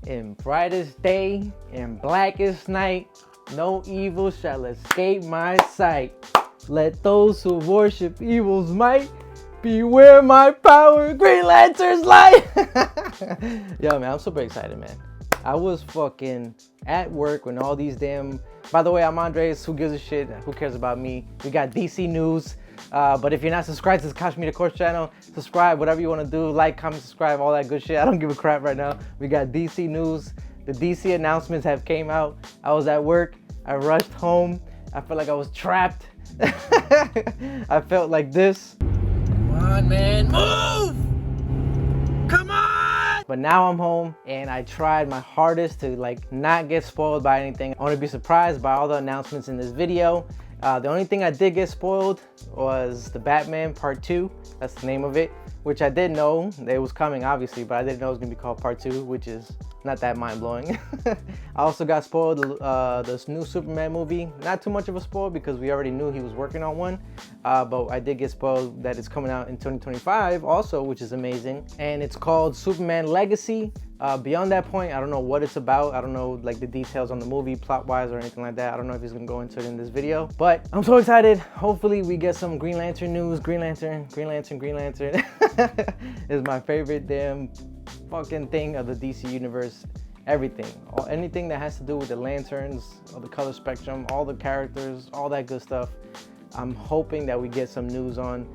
In brightest day, in blackest night, no evil shall escape my sight. Let those who worship evil's might beware my power, Green Lantern's light. Yo, man, I'm super excited, man. I was fucking at work when all these damn... By the way, I'm Andres. Who gives a shit? Who cares about me? We got DC news. But if you're not subscribed to the Kosh Media Course channel, subscribe, whatever you want to do. Like, comment, subscribe, all that good shit. I don't give a crap right now. We got DC news. The DC announcements have came out. I was at work. I rushed home. I felt like I was trapped. I felt like this. Come on, man. Move! Come on! But now I'm home and I tried my hardest to not get spoiled by anything. I want to be surprised by all the announcements in this video. The only thing I did get spoiled was the Batman Part 2. That's the name of it, which I did know it was coming, obviously, but I didn't know it was going to be called Part 2, which is not that mind-blowing. I also got spoiled this new Superman movie. Not too much of a spoil because we already knew he was working on one, but I did get spoiled that it's coming out in 2025 also, which is amazing. And it's called Superman Legacy. Beyond that point, I don't know what it's about. I don't know the details on the movie plot-wise or anything like that. I don't know if he's gonna go into it in this video, but I'm so excited. Hopefully we get some Green Lantern news. Green Lantern is my favorite damn fucking thing of the DC universe. Everything, anything that has to do with the lanterns, or the color spectrum, all the characters, all that good stuff. I'm hoping that we get some news on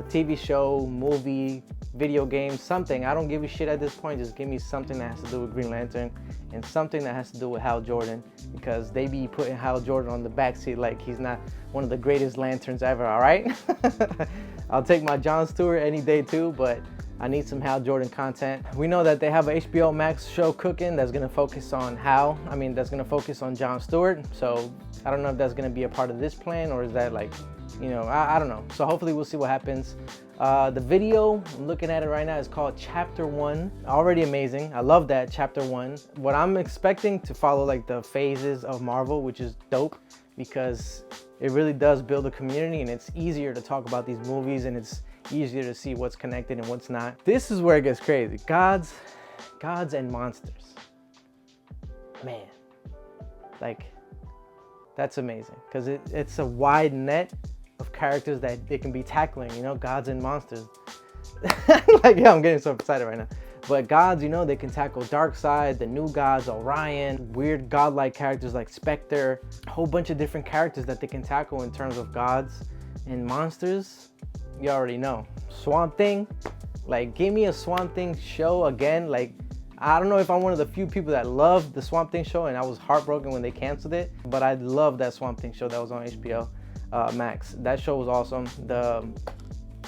TV show, movie, video game, something. I don't give a shit at this point. Just give me something that has to do with Green Lantern and something that has to do with Hal Jordan, because they be putting Hal Jordan on the backseat like he's not one of the greatest lanterns ever, all right? I'll take my Jon Stewart any day too, but I need some Hal Jordan content. We know that they have an HBO Max show cooking that's gonna focus on that's gonna focus on Jon Stewart. So I don't know if that's gonna be a part of this plan, or is that I don't know. So hopefully we'll see what happens. The video, I'm looking at it right now, is called Chapter 1. Already amazing. I love that, Chapter 1. What I'm expecting to follow the phases of Marvel, which is dope, because it really does build a community and it's easier to talk about these movies and it's easier to see what's connected and what's not. This is where it gets crazy. Gods and monsters. Man, that's amazing, because it's a wide net of characters that they can be tackling, gods and monsters. Yeah, I'm getting so excited right now. But gods, they can tackle Darkseid, the new gods, Orion, weird godlike characters like Spectre, a whole bunch of different characters that they can tackle in terms of gods. And monsters, you already know. Swamp Thing, give me a Swamp Thing show again. I don't know if I'm one of the few people that love the Swamp Thing show, and I was heartbroken when they canceled it, but I love that Swamp Thing show that was on HBO Max. That show was awesome. The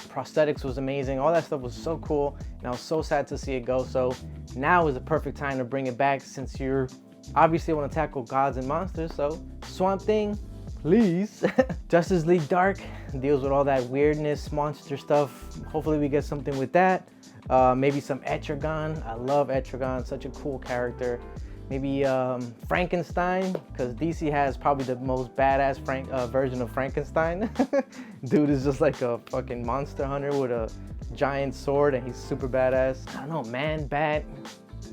prosthetics was amazing. All that stuff was so cool, and I was so sad to see it go. So now is the perfect time to bring it back, since you're obviously want to tackle gods and monsters. So Swamp Thing, please. Justice League Dark deals with all that weirdness, monster stuff. Hopefully we get something with that. Maybe some Etrigan. I love Etrigan, such a cool character. Maybe Frankenstein, because DC has probably the most badass version of Frankenstein. Dude is just like a fucking monster hunter with a giant sword, and he's super badass. I don't know, Man-Bat,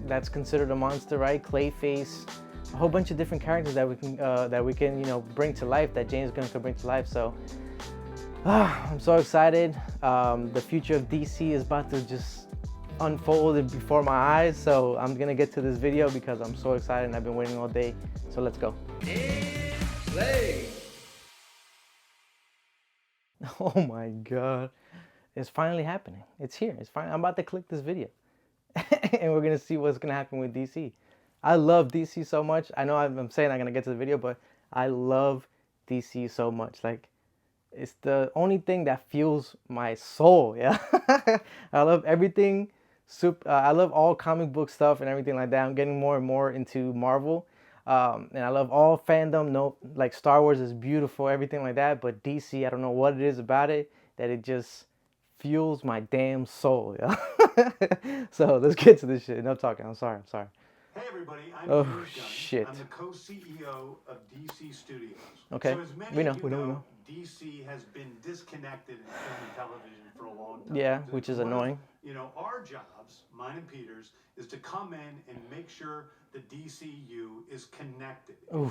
that's considered a monster, right? Clayface, a whole bunch of different characters that we can bring to life, that James Gunn could bring to life. So I'm so excited. The future of DC is about to just unfolded before my eyes, so I'm gonna get to this video because I'm so excited and I've been waiting all day. So let's go. Play. Oh my god, it's finally happening. It's here. It's fine. I'm about to click this video and we're gonna see what's gonna happen with DC. I love DC so much. I know I'm saying I'm gonna get to the video, but I love DC so much. It's the only thing that fuels my soul. Yeah. I love everything. I love all comic book stuff and everything like that. I'm getting more and more into Marvel, and I love all fandom. No, Star Wars is beautiful, everything like that. But DC, I don't know what it is about it that it just fuels my damn soul. Yeah. So let's get to this shit. No talking. I'm sorry. Hey everybody, I'm shit. I'm the co-CEO of DC Studios. Okay, So as many we know. DC has been disconnected in film and television for a long time. Yeah, which is annoying. You know, our jobs, mine and Peter's, is to come in and make sure the DCU is connected in film,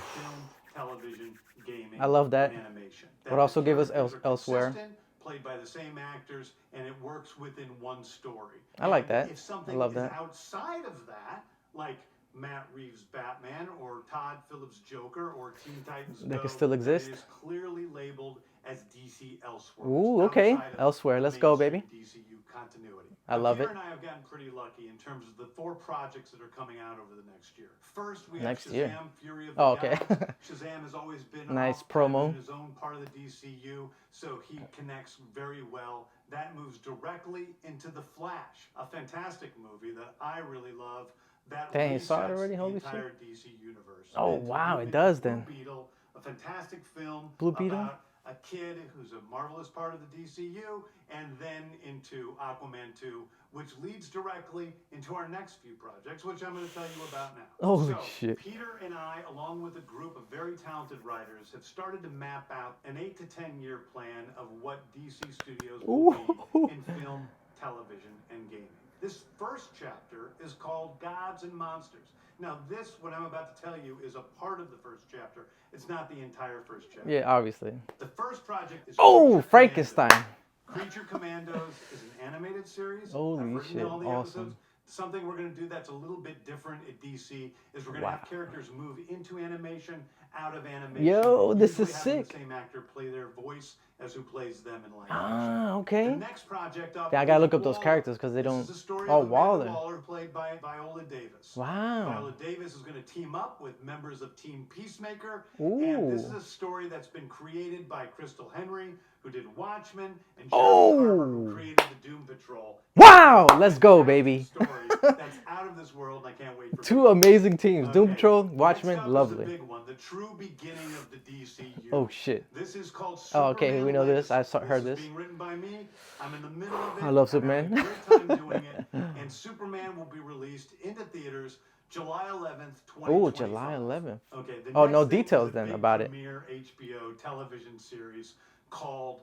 television, gaming, I love that. and animation. But also give us characters are elsewhere. consistent, played by the same actors, and it works within one story. I like And that. if something I love is that. outside of that, like Matt Reeves' Batman or Todd Phillips' Joker or Teen Titans That Go, can still exist? that is clearly labeled as DC Elseworlds. Ooh, okay. outside of Elsewhere. Let's the go, mainstream baby. DCU continuity. I Now, love Peter it. and I have gotten pretty lucky in terms of the 4 projects that are coming out over the next year. First, we have Next Shazam, year. Fury of the Oh, okay. Gods. Shazam has always been Nice off kind of promo. in his own part of the DCU, so he connects very well. That moves directly into The Flash, a fantastic movie that I really love. That Dang, you saw it resets already? the Holy entire DC universe. Oh, And to wow, move it into does Blue then. Beetle, a fantastic film Blue Beetle? about a kid who's a marvelous part of the DCU, and then into Aquaman 2, which leads directly into our next few projects, which I'm going to tell you about now. Holy So, shit. Peter and I, along with a group of very talented writers, have started to map out an 8 to 10 year plan of what DC Studios will be in film, television, and gaming. This first chapter is called Gods and Monsters. Now, this, what I'm about to tell you, is a part of the first chapter. It's not the entire first chapter. Yeah, obviously. The first project is Oh, Creature Frankenstein. Commandos. Creature Commandos is an animated series. Holy I've written shit, all the awesome. episodes. Something we're going to do that's a little bit different at DC is we're going to have characters move into animation, out of animation. Yo, this usually is having sick. the same actor play their voice as who plays them in live action. Ah, The okay. next project up Yeah, I gotta is look up those Waller. characters because they This don't. is the story Oh, of Amanda Waller. Waller, played by Viola Davis. Wow. Viola Davis is going to team up with members of Team Peacemaker, and this is Ooh. a story that's been created by Crystal Henry, who did Watchmen, and Jeremy Oh. Carver, who created the Doom Patrol. Wow, let's go, baby. Story that's out of this world, and I can't wait for Two amazing teams. Doom Okay, Patrol, next Watchmen, up is the lovely. big one, the true beginning of the DCU. Oh, shit. This is called Oh, okay, Superman we know this. Legacy. I heard This this. is being written by me. I'm in the middle of it. I love I'm having Superman. a great time doing it. And Superman will be released into theaters July 11th, 2025. Oh, July 11th. Okay. The Oh, next no thing is details a then big about it. premiere HBO television series called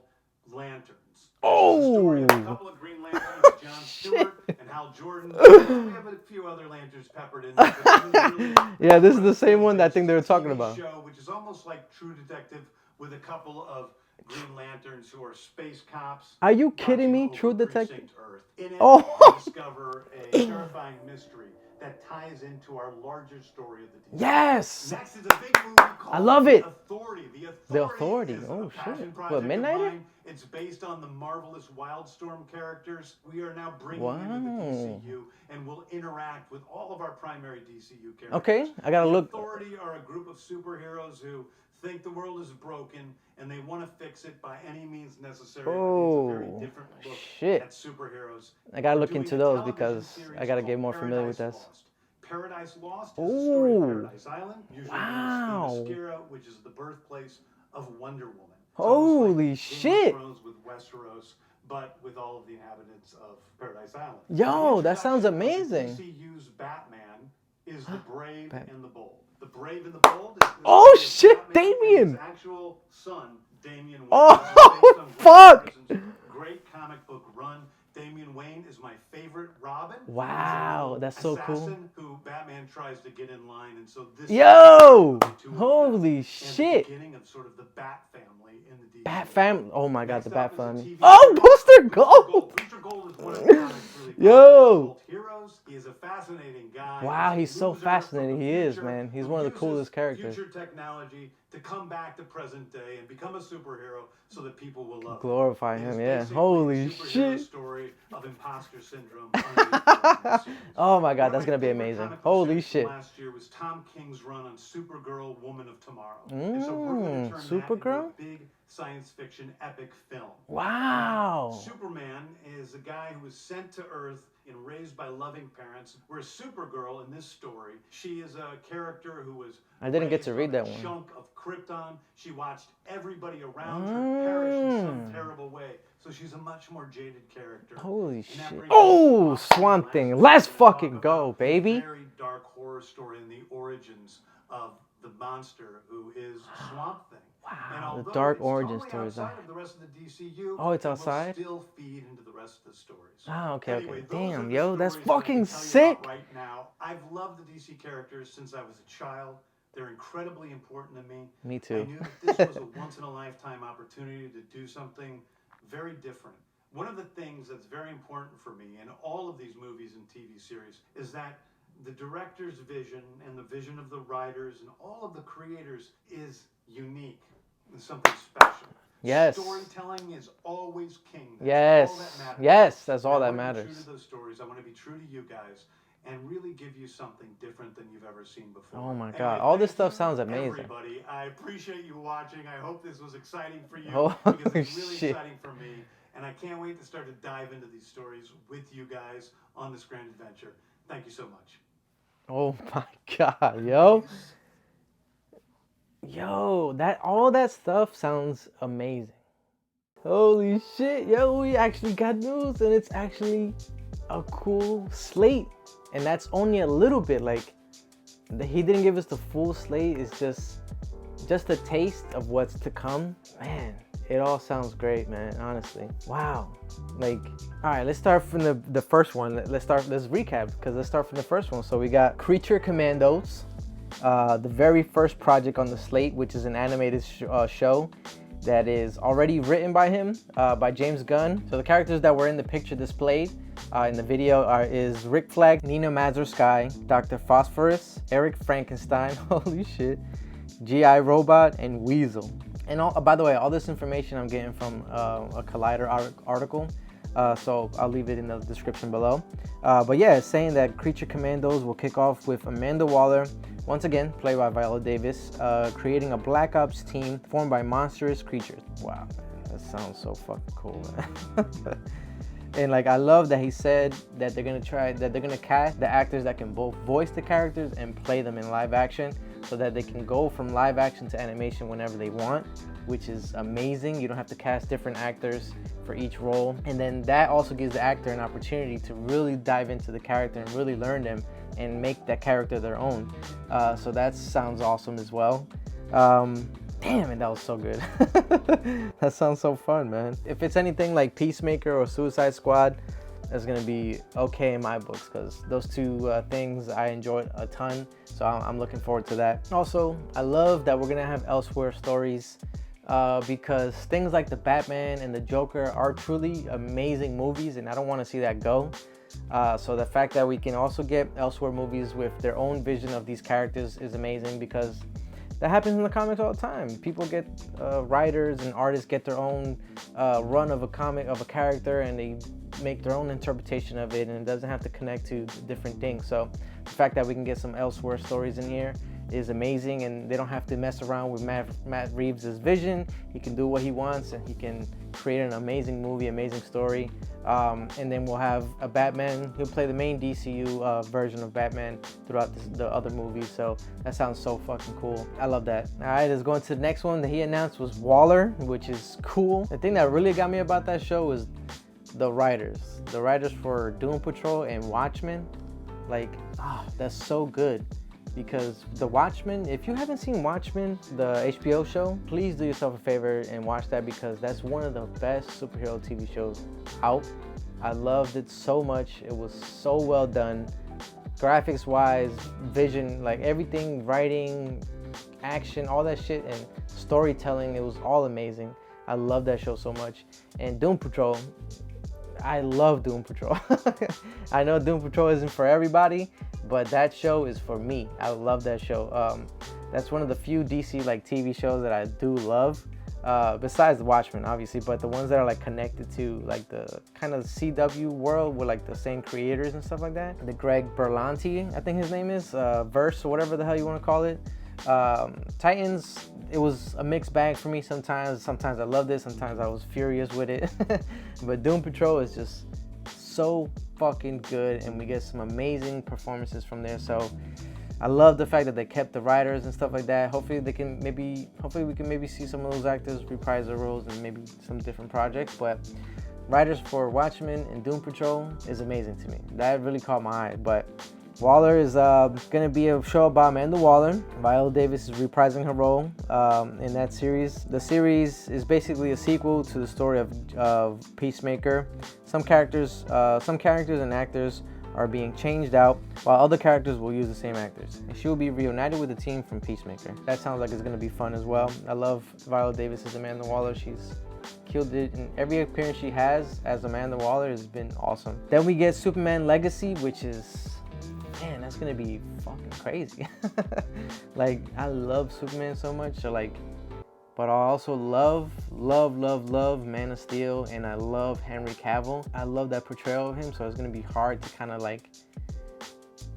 Lanterns. Oh. This is a story of a couple of Green Lanterns, John Stewart and Hal Jordan. We have a few other lanterns peppered in there. But this is really Yeah, this is the same one that I think they were talking TV about. show, which is almost like True Detective with a couple of Green Lanterns who are space cops. Are you kidding me? watching True over Detective? Precinct Earth. In it, Oh. we discover a terrifying mystery that ties into our larger story of the DC. Yes. Next is a big movie called I love The it. Authority. The Authority. Is Oh, a passion shit. project What, of Midnighter? mine. It's based on the marvelous Wildstorm characters. We are now bringing into the Wow. DCU and will interact with all of our primary DCU characters. Okay, I gotta The look. Authority are a group of superheroes who think the world is broken and they want to fix it by any means necessary. Oh, it's a very different look shit. at superheroes. I gotta We're look doing into a those television because series I gotta get called more familiar with Paradise this. Lost. Paradise Lost is the story of Ooh. Paradise Island, usually Wow. known as Themyscira, which is the birthplace of Wonder Woman. It's Holy almost like Game of shit. Thrones with Westeros, but with all of the inhabitants of Paradise Island. Yo, The that sounds introduction of the amazing. DCU's Batman is the brave Bat- and the bold. The brave and the bold is the Oh, story of shit, Batman and Damian. his actual son, Damian Wayne. Oh, This is based on Grant fuck. Morrison's great comic book run. Damian Wayne is my favorite Robin. He's a Wow, little that's so cool. assassin who Batman tries to get in line, and so this Yo, is the two of them, holy and shit. the beginning of sort of the Bat family in the DC. Bat family. Oh my god, Next the up Bat is a family. TV Oh, series Booster called Gold. Booster Gold is one of the comics really Yo. popular cult heroes. He is a fascinating guy. Wow, a he's so loser from fascinating. the He is, future man. He's who one of the uses coolest characters. Future technology to come back to present day and become a superhero so that people will love him. Glorify It him, is yeah. basically Holy a superhero shit. story of imposter syndrome. Series. Oh my One god, of that's my gonna be favorite amazing. comic book Holy series from shit. Last year was Tom King's run on Supergirl, Woman of Tomorrow. And so we're going to turn that into Supergirl? a big science fiction epic film. Wow. Superman is a guy who was sent to Earth and raised by loving parents. Whereas Supergirl in this story, she is a character who was I didn't get to raised read on that a one. chunk of Krypton. She watched everybody around her perish in some Mm. terrible way. So she's a much more jaded character. Holy And that shit. brings Oh, us to the Swamp last Thing. thing Let's we're gonna talk fucking about, go, a baby. very dark horror horror story and the origins of the monster who is Swamp Thing. And Wow, the although dark it's origin totally stories. outside of the rest of the DCU, Oh, it's it outside? will still feed into the rest of the stories. Ah, okay, Anyway, okay. those are Damn, the yo, that's stories that I can fucking tell you sick. about right now. I've loved the DC characters since I was a child. They're incredibly important to me. Me I too. knew that this was a once-in-a-lifetime opportunity to do something very different. One of the things that's very important for me in all of these movies and TV series is that the director's vision and the vision of the writers and all of the creators is unique and something special. Yes. Storytelling is always king. That's Yes. all that matters. Yes, that's all And I that wanna be matters. true to those stories. I want to be true to you guys and really give you something different than you've ever seen before. Oh my Anyway, God, all this thank stuff you, sounds amazing. Everybody, I appreciate you watching. I hope this was exciting for you Holy because it's really shit. exciting for me. And I can't wait to start to dive into these stories with you guys on this grand adventure. Thank you so much. Oh my God, yo. Yo, all that stuff sounds amazing. Holy shit, yo, we actually got news and it's actually a cool slate. And that's only a little bit, like, he didn't give us the full slate. It's just a taste of what's to come. Man, it all sounds great, man, honestly. Wow. Like, all right, let's start from the first one. Let's recap, because let's start from the first one. So we got Creature Commandos, the very first project on the slate, which is an animated show that is already written by him, by James Gunn. So the characters that were in the picture displayed in the video is Rick Flag, Nina Mazur-Sky, Dr. Phosphorus, Eric Frankenstein, holy shit, G.I. Robot, and Weasel. And by the way, all this information I'm getting from a Collider article, so I'll leave it in the description below. But yeah, it's saying that Creature Commandos will kick off with Amanda Waller, once again, played by Viola Davis, creating a Black Ops team formed by monstrous creatures. Wow, man, that sounds so fucking cool, man. And like, I love that he said that they're gonna cast the actors that can both voice the characters and play them in live action, so that they can go from live action to animation whenever they want, which is amazing. You don't have to cast different actors for each role. And then that also gives the actor an opportunity to really dive into the character and really learn them and make that character their own. So that sounds awesome as well. Damn, and that was so good. That sounds so fun, man. If it's anything like Peacemaker or Suicide Squad, that's gonna be okay in my books, because those two things I enjoyed a ton. So I'm looking forward to that. Also, I love that we're gonna have Elsewhere stories, because things like the Batman and the Joker are truly amazing movies, and I don't want to see that go. So the fact that we can also get Elsewhere movies with their own vision of these characters is amazing, because that happens in the comics all the time. People get, writers and artists get their own run of a comic, of a character, and they make their own interpretation of it, and it doesn't have to connect to different things. So the fact that we can get some Elsewhere stories in here is amazing, and they don't have to mess around with Matt Reeves' vision. He can do what he wants, and he can create an amazing movie, amazing story. And then we'll have a Batman. He'll play the main DCU version of Batman throughout the other movies. So that sounds so fucking cool. I love that. All right, let's go into the next one that he announced was Waller, which is cool. The thing that really got me about that show was the writers. The writers for Doom Patrol and Watchmen. Like, that's so good. Because the Watchmen, if you haven't seen Watchmen, the HBO show, please do yourself a favor and watch that, because that's one of the best superhero TV shows out. I loved it so much. It was so well done. Graphics wise, vision, like everything, writing, action, all that shit, and storytelling, it was all amazing. I love that show so much. And Doom Patrol, I love Doom Patrol. I know Doom Patrol isn't for everybody, but that show is for me. I love that show. That's one of the few DC like TV shows that I do love, besides the Watchmen, obviously, but the ones that are like connected to like the kind of CW world with like the same creators and stuff like that. The Greg Berlanti, I think his name is, Verse, or whatever the hell you want to call it. Titans, it was a mixed bag for me sometimes. Sometimes I loved it, sometimes I was furious with it. But Doom Patrol is just so fucking good, and we get some amazing performances from there. So I love the fact that they kept the writers and stuff like that. Hopefully we can maybe see some of those actors reprise their roles in maybe some different projects. But writers for Watchmen and Doom Patrol is amazing to me. That really caught my eye. But Waller is gonna be a show about Amanda Waller. Viola Davis is reprising her role in that series. The series is basically a sequel to the story of Peacemaker. Some characters and actors are being changed out, while other characters will use the same actors. And she will be reunited with the team from Peacemaker. That sounds like it's gonna be fun as well. I love Viola Davis as Amanda Waller. She's killed it, and every appearance she has as Amanda Waller has been awesome. Then we get Superman Legacy, which is, man, that's gonna be fucking crazy. Like, I love Superman so much, so like, but I also love Man of Steel, and I love Henry Cavill. I love that portrayal of him, so it's gonna be hard to kind of like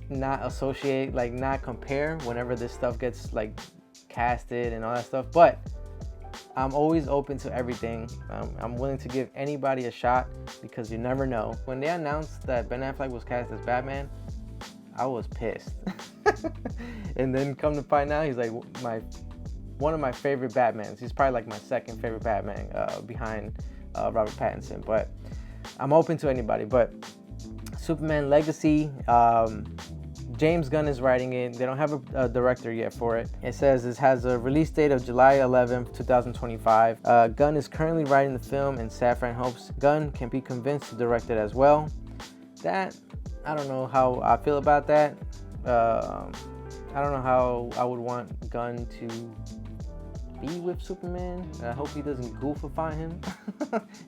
not associate, like not compare whenever this stuff gets like casted and all that stuff. But I'm always open to everything. I'm willing to give anybody a shot, because you never know. When they announced that Ben Affleck was cast as Batman, I was pissed. And then come to find out, he's like one of my favorite Batmans. He's probably like my second favorite Batman behind Robert Pattinson. But I'm open to anybody. But Superman Legacy, James Gunn is writing it. They don't have a director yet for it. It says this has a release date of July 11th, 2025. Gunn is currently writing the film, and Safran hopes Gunn can be convinced to direct it as well. That, I don't know how I feel about that. I don't know how I would want Gunn to be with Superman. I hope he doesn't goofify him.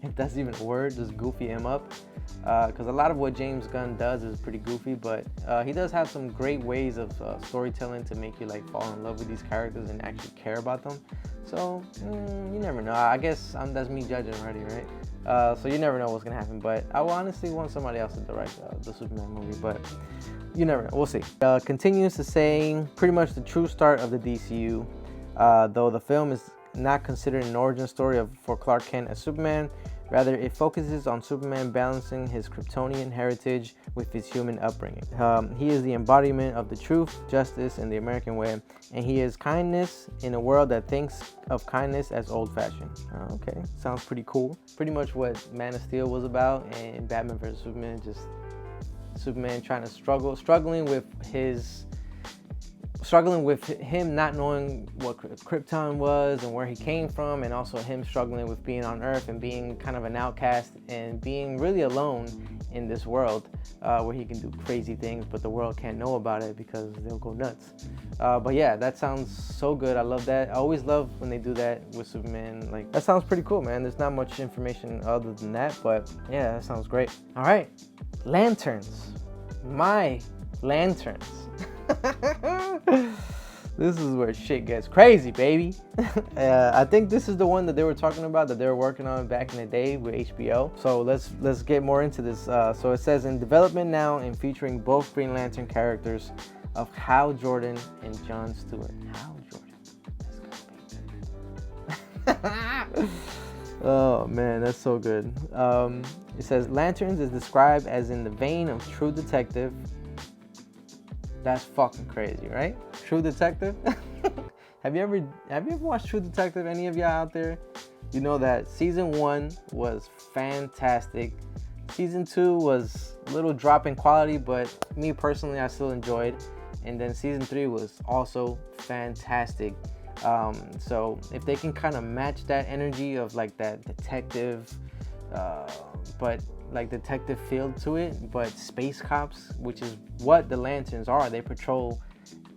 If that's even a word, just goofy him up. Because a lot of what James Gunn does is pretty goofy, but he does have some great ways of storytelling to make you like fall in love with these characters and actually care about them. So you never know. I guess that's me judging already, right? So you never know what's gonna happen. But I will honestly want somebody else to direct the Superman movie, but you never know. We'll see. Continues to say pretty much the true start of the DCEU. Though the film is not considered an origin story for Clark Kent as Superman. Rather, it focuses on Superman balancing his Kryptonian heritage with his human upbringing. He is the embodiment of the truth, justice, and the American way, and he is kindness in a world that thinks of kindness as old-fashioned. Okay, sounds pretty cool. Pretty much what Man of Steel was about, and Batman vs. Superman, just Superman trying to struggling with him not knowing what Krypton was and where he came from, and also him struggling with being on Earth and being kind of an outcast and being really alone in this world where he can do crazy things, but the world can't know about it because they'll go nuts. But yeah, that sounds so good. I love that. I always love when they do that with Superman. Like, that sounds pretty cool, man. There's not much information other than that, but yeah, that sounds great. All right, lanterns. My lanterns. This is where shit gets crazy, baby. I think this is the one that they were talking about, that they were working on back in the day with HBO. So let's get more into this. So it says in development now and featuring both Green Lantern characters of Hal Jordan and John Stewart. Hal Jordan. Let's go, baby. Oh man, that's so good. It says Lanterns is described as in the vein of True Detective. That's fucking crazy, right? True Detective. Have you ever watched True Detective? Any of y'all out there? You know that season 1 was fantastic. Season 2 was a little drop in quality, but me personally, I still enjoyed. And then season 3 was also fantastic. So if they can kind of match that energy of like that detective, but like detective feel to it, but space cops, which is what the Lanterns are. They patrol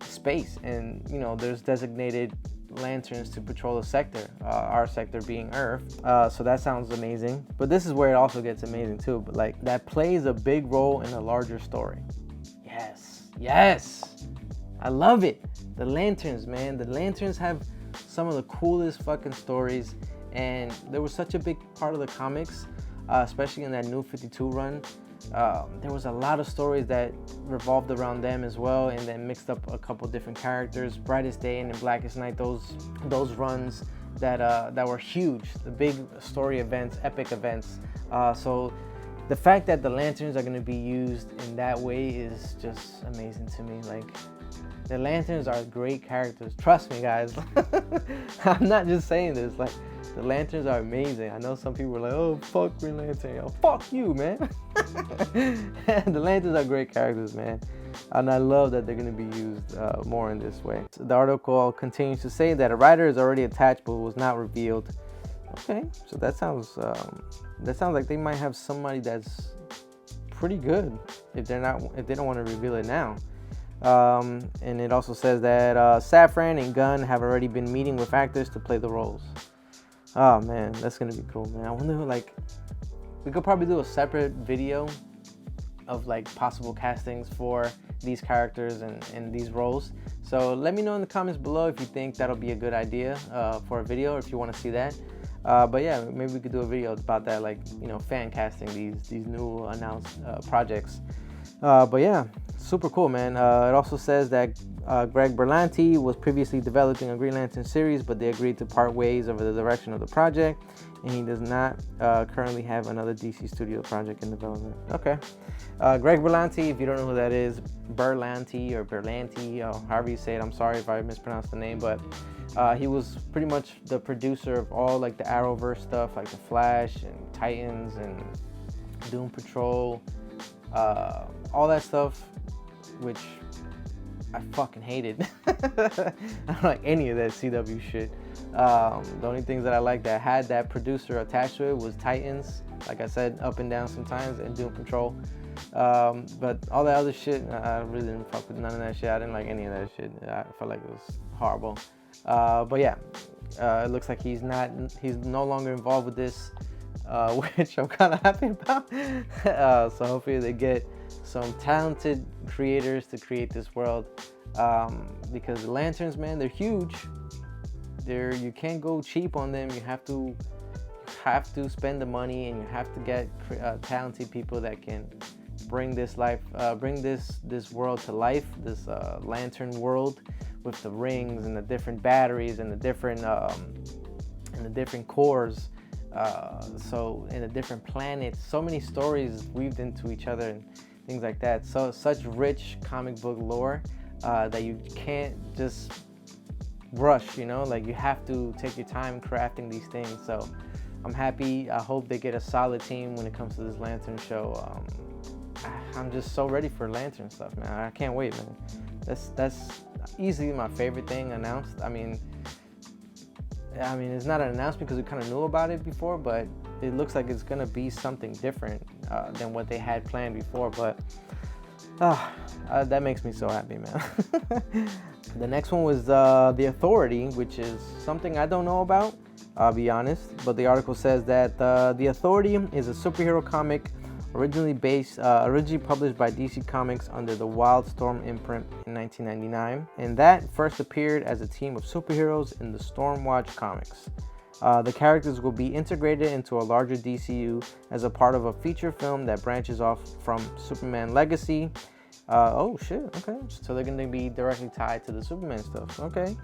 space, and you know, there's designated lanterns to patrol a sector, our sector being Earth. So that sounds amazing, but this is where it also gets amazing too. But like, that plays a big role in a larger story. Yes, I love it. The Lanterns, man, the Lanterns have some of the coolest fucking stories, and they were such a big part of the comics. Especially in that New 52 run, there was a lot of stories that revolved around them as well, and then mixed up a couple different characters. Brightest Day and Blackest Night, those runs that were huge, the big story events, epic events. So the fact that the lanterns are going to be used in that way is just amazing to me. Like, the lanterns are great characters. Trust me, guys. I'm not just saying this. Like, the lanterns are amazing. I know some people are like, oh, fuck Green Lantern. Yo, fuck you, man. The lanterns are great characters, man. And I love that they're going to be used more in this way. So the article continues to say that a writer is already attached but was not revealed. Okay, so that sounds like they might have somebody that's pretty good if they don't want to reveal it now. And it also says that Safran and Gunn have already been meeting with actors to play the roles. Oh man, that's gonna be cool, man. I wonder who, like, we could probably do a separate video of like possible castings for these characters and these roles. So let me know in the comments below if you think that'll be a good idea for a video, or if you want to see that. But yeah, maybe we could do a video about that, like, you know, fan casting these new announced projects. But yeah, super cool, man. It also says that Greg Berlanti was previously developing a Green Lantern series, but they agreed to part ways over the direction of the project, and he does not currently have another DC Studio project in development. Okay. Greg Berlanti, if you don't know who that is, Berlanti, or however you say it, I'm sorry if I mispronounced the name, but he was pretty much the producer of all like the Arrowverse stuff, like the Flash and Titans and Doom Patrol, all that stuff, which I fucking hated. I don't like any of that CW shit. The only things that I like that had that producer attached to it was Titans, like I said, Up and Down sometimes, and Doom Patrol. But all that other shit, I really didn't fuck with none of that shit. I didn't like any of that shit. I felt like it was horrible. But yeah, it looks like he's no longer involved with this, which I'm kind of happy about. So hopefully they get some talented creators to create this world, because the lanterns, man, they're huge. You can't go cheap on them. You have to spend the money, and you have to get talented people that can bring this world to life, this lantern world, with the rings and the different batteries and the different cores, so in the different planets, so many stories weaved into each other and things like that. So such rich comic book lore that you can't just rush, you know, like you have to take your time crafting these things. So I'm happy. I hope they get a solid team when it comes to this Lantern show. I'm just so ready for Lantern stuff, man. I can't wait, man. That's easily my favorite thing announced. I mean, it's not an announcement because we kind of knew about it before, but it looks like it's gonna be something different than what they had planned before. But that makes me so happy, man. The next one was The Authority, which is something I don't know about, I'll be honest. But the article says that The Authority is a superhero comic originally published by DC Comics under the Wildstorm imprint in 1999, and that first appeared as a team of superheroes in the Stormwatch comics. The characters will be integrated into a larger DCEU as a part of a feature film that branches off from Superman Legacy. Oh shit, okay. So they're gonna be directly tied to the Superman stuff, okay.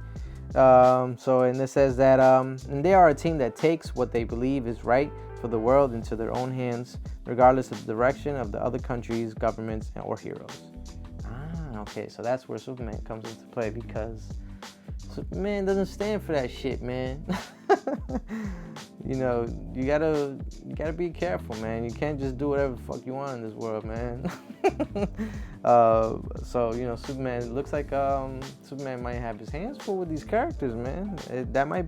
And it says that and they are a team that takes what they believe is right for the world into their own hands, regardless of the direction of the other countries, governments, or heroes. Okay, so that's where Superman comes into play, because Superman doesn't stand for that shit, man. You know, you gotta be careful, man. You can't just do whatever the fuck you want in this world, man. So you know, Superman, it looks like Superman might have his hands full with these characters, man. That might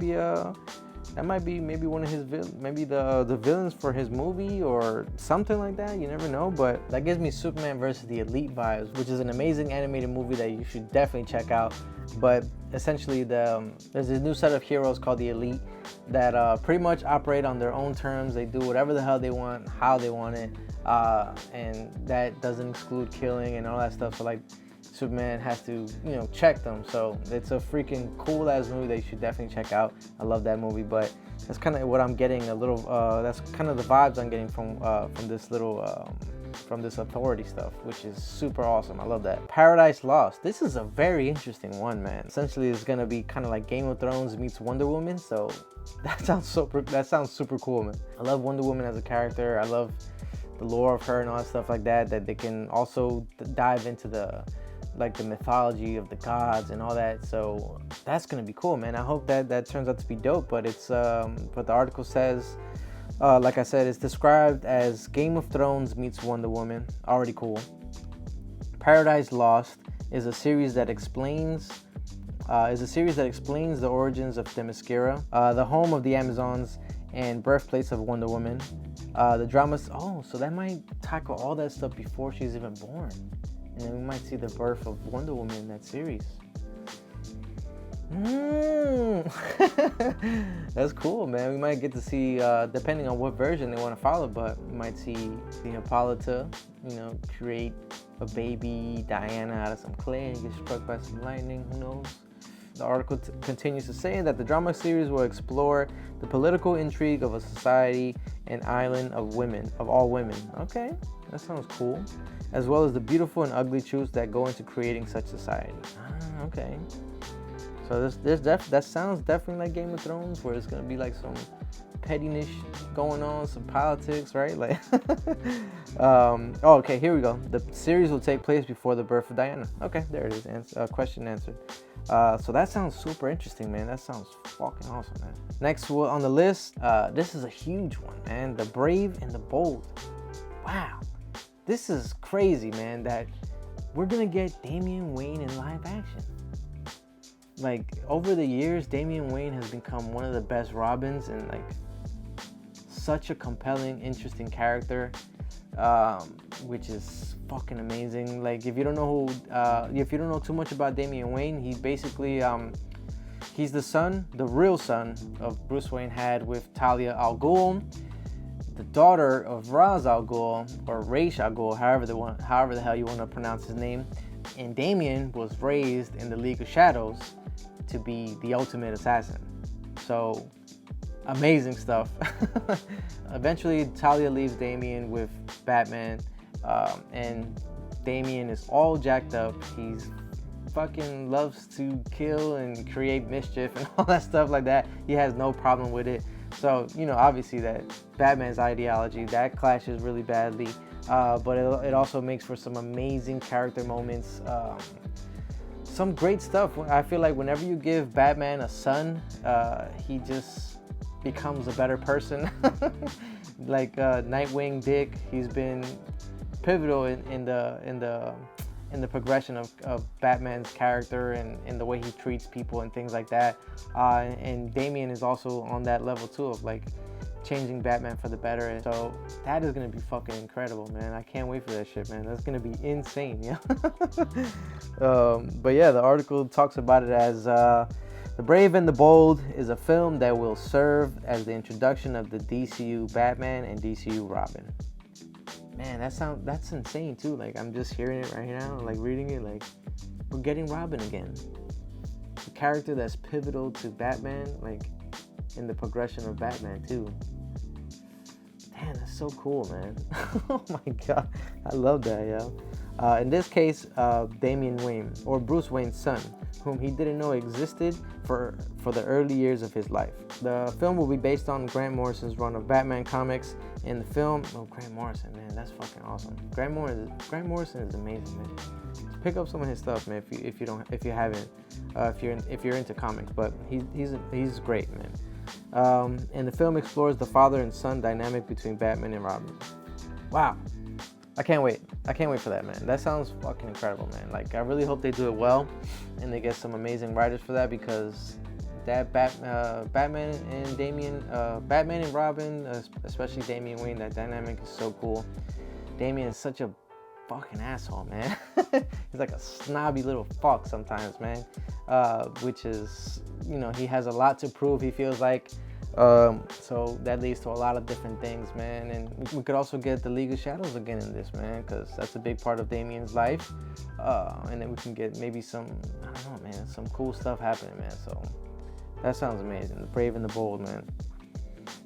be maybe one of his maybe the villains for his movie or something like that. You never know, but that gives me Superman versus the Elite vibes, which is an amazing animated movie that you should definitely check out. But essentially, there's this new set of heroes called the Elite that pretty much operate on their own terms. They do whatever the hell they want, how they want it, and that doesn't exclude killing and all that stuff. So like, Superman has to, you know, check them. So it's a freaking cool ass movie that you should definitely check out. I love that movie, but that's kind of what I'm getting a little. That's kind of the vibes I'm getting from this little. From this Authority stuff, which is super awesome. I love that. Paradise Lost. This is a very interesting one, man. Essentially, it's gonna be kind of like Game of Thrones meets Wonder Woman. So that sounds super cool, man. I love Wonder Woman as a character. I love the lore of her and all that stuff like that. That they can also dive into the mythology of the gods and all that. So that's gonna be cool, man. I hope that turns out to be dope. But it's but the article says, like I said, it's described as Game of Thrones meets Wonder Woman. Already cool. Paradise Lost is a series that explains the origins of Themyscira, the home of the Amazons and birthplace of Wonder Woman. The dramas. Oh, so that might tackle all that stuff before she's even born. And then we might see the birth of Wonder Woman in that series. That's cool, man. We might get to see, depending on what version they want to follow, but we might see Hippolyta, create a baby Diana out of some clay and get struck by some lightning. Who knows? The article continues to say that the drama series will explore the political intrigue of a society and island of all women. Okay, that sounds cool. As well as the beautiful and ugly truths that go into creating such society. Okay. So that sounds definitely like Game of Thrones, where it's gonna be like some pettiness going on, some politics, right? Like, okay, here we go. The series will take place before the birth of Diana. Okay, there it is. Question answered. So that sounds super interesting, man. That sounds fucking awesome, man. Next on the list, this is a huge one, man. The Brave and the Bold. Wow. This is crazy, man, that we're gonna get Damian Wayne in live action. Like, over the years, Damian Wayne has become one of the best Robins and like such a compelling, interesting character, which is fucking amazing. Like, if you don't know too much about Damian Wayne, he basically he's the real son of Bruce Wayne had with Talia al Ghul, the daughter of Ra's al Ghul, or Ra's al Ghul, however the hell you want to pronounce his name. And Damian was raised in the League of Shadows to be the ultimate assassin. So, amazing stuff. Eventually, Talia leaves Damian with Batman, and Damian is all jacked up. He's fucking loves to kill and create mischief and all that stuff like that. He has no problem with it. So, obviously that Batman's ideology, that clashes really badly, but it also makes for some amazing character moments, some great stuff. I feel like whenever you give Batman a son, he just becomes a better person. Like Nightwing Dick, he's been pivotal in the progression of Batman's character and in the way he treats people and things like that. And Damian is also on that level too, of like changing Batman for the better. And so that is gonna be fucking incredible, man. I can't wait for that shit, man. That's gonna be insane, yeah. But yeah, the article talks about it as The Brave and the Bold is a film that will serve as the introduction of the DCEU Batman and DCEU Robin. Man, that's insane too. Like, I'm just hearing it right now, like reading it, like we're getting Robin again. The character that's pivotal to Batman, like in the progression of Batman too. Man, that's so cool, man. Oh my god, I love that, yo. In this case, Damian Wayne, or Bruce Wayne's son, whom he didn't know existed for the early years of his life. The film will be based on Grant Morrison's run of Batman comics. In the film, Grant Morrison, man, that's fucking awesome. Grant Morrison is amazing, man. Just pick up some of his stuff, man. If you're into comics, but he's great, man. And the film explores the father and son dynamic between Batman and Robin. Wow. I can't wait for that, man. That sounds fucking incredible, man. Like, I really hope they do it well and they get some amazing writers for that, because that Batman and Robin, especially Damian Wayne, that dynamic is so cool. Damian is such a fucking asshole, man. He's like a snobby little fuck sometimes, man. Which is, he has a lot to prove, he feels like. So that leads to a lot of different things, man. And we could also get the League of Shadows again in this, man, because that's a big part of Damian's life. And then we can get maybe some cool stuff happening, man. So that sounds amazing. The Brave and the Bold, man.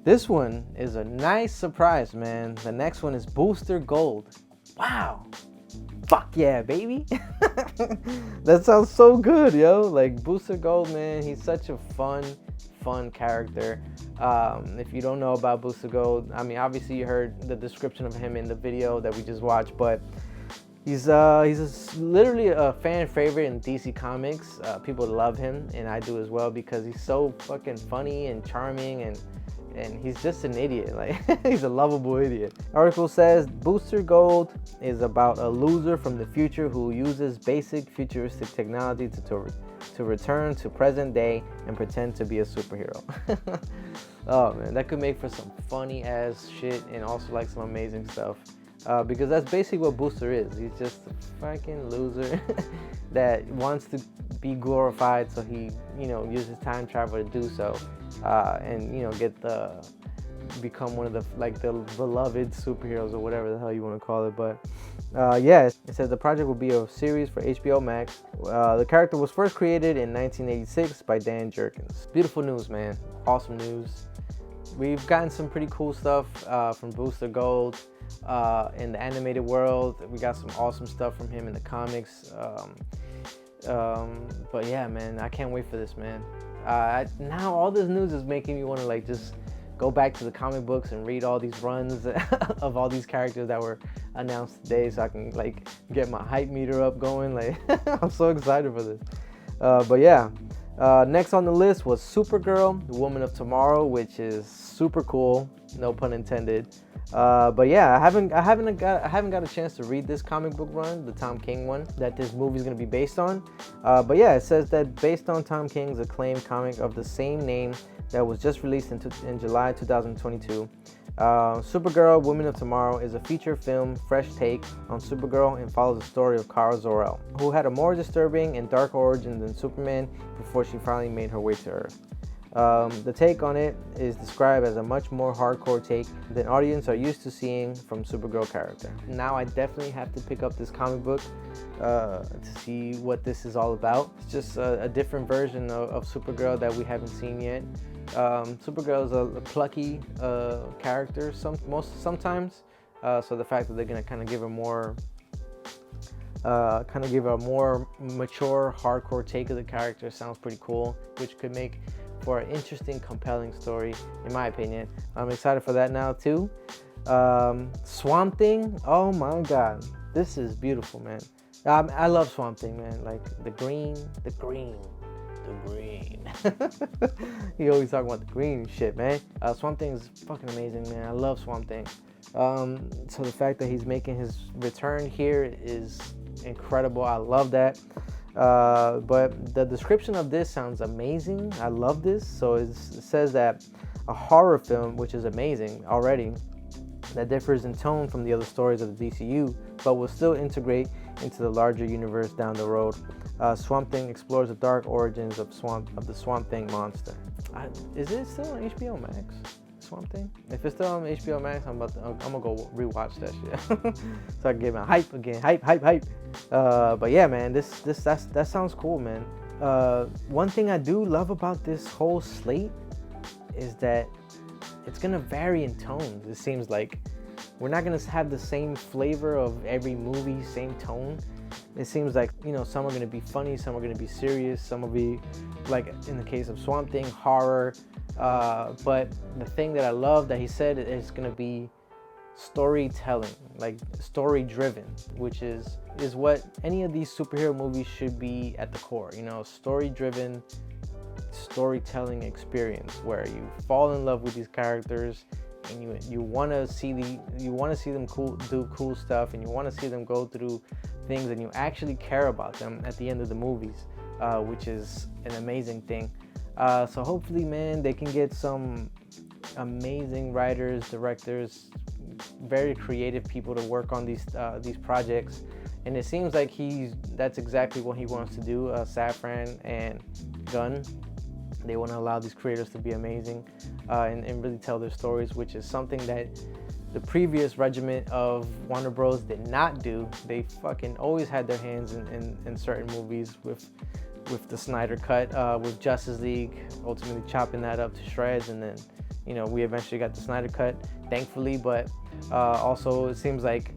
This one is a nice surprise, man. The next one is Booster Gold. Wow. Fuck yeah, baby. That sounds so good, yo. Like, Booster Gold, man, he's such a fun, fun character. If you don't know about Booster Gold, I mean, obviously you heard the description of him in the video that we just watched, but he's literally a fan favorite in DC Comics. People love him, and I do as well, because he's so fucking funny and charming, and he's just an idiot. Like, he's a lovable idiot. Article says Booster Gold is about a loser from the future who uses basic futuristic technology to return to present day and pretend to be a superhero. Oh man, that could make for some funny ass shit, and also like some amazing stuff. Because that's basically what Booster is. He's just a fucking loser that wants to be glorified, so he, uses time travel to do so, and become one of the beloved superheroes or whatever the hell you want to call it. But yeah, it says the project will be a series for HBO Max. The character was first created in 1986 by Dan Jurgens. Beautiful news, man. Awesome news. We've gotten some pretty cool stuff from Booster Gold. In the animated world, we got some awesome stuff from him in the comics. But yeah, man, I can't wait for this, man. Now all this news is making me want to just go back to the comic books and read all these runs of all these characters that were announced today, so I can get my hype meter up going. I'm so excited for this. But yeah, next on the list was Supergirl, the Woman of Tomorrow, which is super cool, no pun intended. But yeah, I haven't got a chance to read this comic book run, the Tom King one that this movie is going to be based on. But yeah, it says that based on Tom King's acclaimed comic of the same name that was just released in July 2022. Supergirl, Woman of Tomorrow is a feature film fresh take on Supergirl and follows the story of Kara Zor-El, who had a more disturbing and dark origin than Superman before she finally made her way to Earth. The take on it is described as a much more hardcore take than audience are used to seeing from Supergirl character. Now I definitely have to pick up this comic book to see what this is all about. It's just a different version of Supergirl that we haven't seen yet. Supergirl is a plucky character sometimes, so the fact that they're gonna kind of give her more mature, hardcore take of the character sounds pretty cool, which could make for an interesting, compelling story, in my opinion. I'm excited for that now too. Swamp Thing, oh my god, this is beautiful, man. I love Swamp Thing, man. The green. You always talking about the green shit, man. Swamp Thing is fucking amazing, man. I love Swamp Thing. So the fact that he's making his return here is incredible. I love that. But the description of this sounds amazing. I love this. So it says that a horror film, which is amazing already, that differs in tone from the other stories of the DCEU, but will still integrate into the larger universe down the road. Swamp Thing explores the dark origins of the Swamp Thing monster. Is it still on HBO Max? Swamp Thing? If it's still on HBO Max, I'm gonna go rewatch that shit so I can get my hype again. Hype. But yeah, man, that sounds cool, man. One thing I do love about this whole slate is that it's gonna vary in tones. It seems like we're not gonna have the same flavor of every movie, same tone. It seems like, some are gonna be funny, some are gonna be serious, some will be, like in the case of Swamp Thing, horror. But the thing that I love that he said is gonna be storytelling, story driven, which is what any of these superhero movies should be at the core. Story driven storytelling experience where you fall in love with these characters and you want to see them do cool stuff, and you want to see them go through things, and you actually care about them at the end of the movies, which is an amazing thing. So hopefully, man, they can get some amazing writers, directors, very creative people to work on these projects. And it seems like that's exactly what he wants to do. Safran and Gunn, they want to allow these creators to be amazing and really tell their stories, which is something that the previous regiment of Warner Bros. Did not do. They fucking always had their hands in certain movies with the Snyder Cut, with Justice League, ultimately chopping that up to shreds, and then we eventually got the Snyder Cut, thankfully. But also it seems like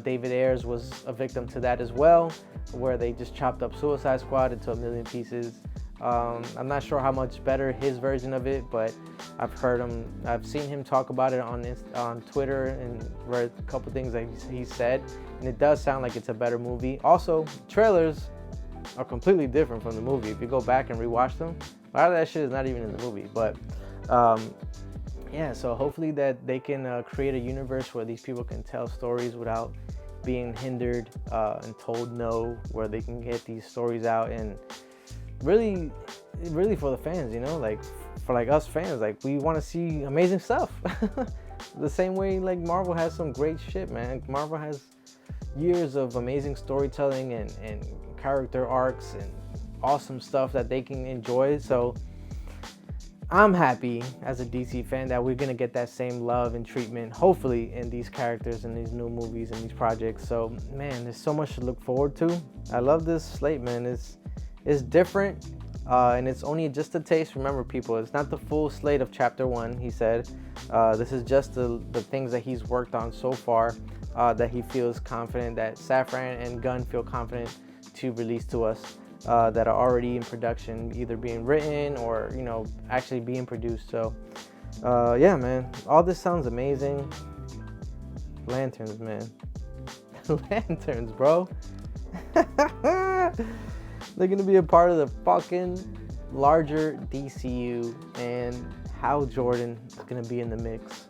David Ayers was a victim to that as well, where they just chopped up Suicide Squad into a million pieces. I'm not sure how much better his version of it, but I've seen him talk about it on Twitter and read a couple things that he said, and it does sound like it's a better movie. Also, trailers are completely different from the movie. If you go back and rewatch them, a lot of that shit is not even in the movie. But yeah, so hopefully that they can create a universe where these people can tell stories without being hindered and told no, where they can get these stories out, and really for the fans, you know, like for like us fans, like we want to see amazing stuff. The same way like Marvel has some great shit, man. Marvel has years of amazing storytelling and character arcs and awesome stuff that they can enjoy. So I'm happy as a DC fan that we're gonna get that same love and treatment, hopefully, in these characters and these new movies and these projects. So man, there's so much to look forward to. I love this slate, man. It's different, and it's only just a taste. Remember, people, it's not the full slate of Chapter 1, he said. This is just the things that he's worked on so far, that he feels confident, that Safran and Gunn feel confident to release to us, that are already in production, either being written or, you know, actually being produced. So, yeah, man, all this sounds amazing. Lanterns, man. Lanterns, bro. They're gonna be a part of the fucking larger DCU, and Hal Jordan is gonna be in the mix,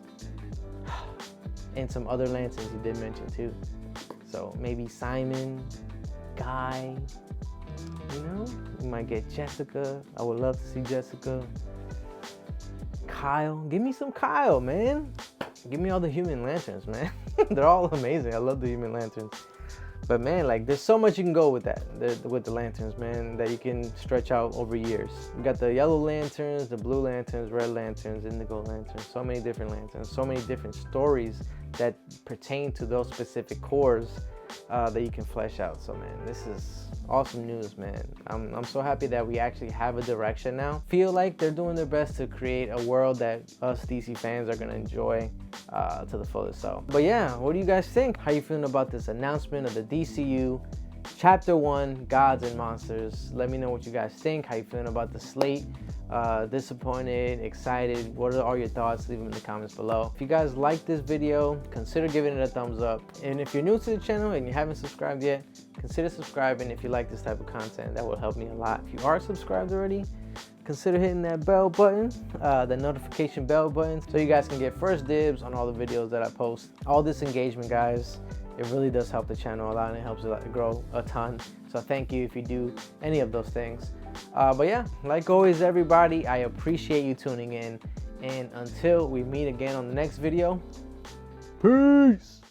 and some other lanterns he did mention too. So maybe Simon, Guy, you know, we might get Jessica. I would love to see Jessica. Kyle, give me some Kyle, man. Give me all the Human Lanterns, man. They're all amazing. I love the Human Lanterns. But man, like, there's so much you can go with that, with the lanterns, man, that you can stretch out over years. You got the yellow lanterns, the blue lanterns, red lanterns, indigo lanterns, so many different lanterns, so many different stories that pertain to those specific cores that you can flesh out. So man, this is awesome news, man. I'm so happy that we actually have a direction now. Feel like they're doing their best to create a world that us DC fans are gonna enjoy to the fullest. So, but yeah, what do you guys think? How you feeling about this announcement of the DCU Chapter 1, Gods and Monsters? Let me know what you guys think. How you feeling about the slate? Disappointed, excited? What are all your thoughts? Leave them in the comments below. If you guys like this video, consider giving it a thumbs up. And if you're new to the channel and you haven't subscribed yet, consider subscribing if you like this type of content. That will help me a lot. If you are subscribed already, consider hitting that bell button, the notification bell button, so you guys can get first dibs on all the videos that I post. All this engagement, guys, it really does help the channel a lot, and it helps it grow a ton. So thank you if you do any of those things. But yeah, like always, everybody, I appreciate you tuning in. And until we meet again on the next video, peace.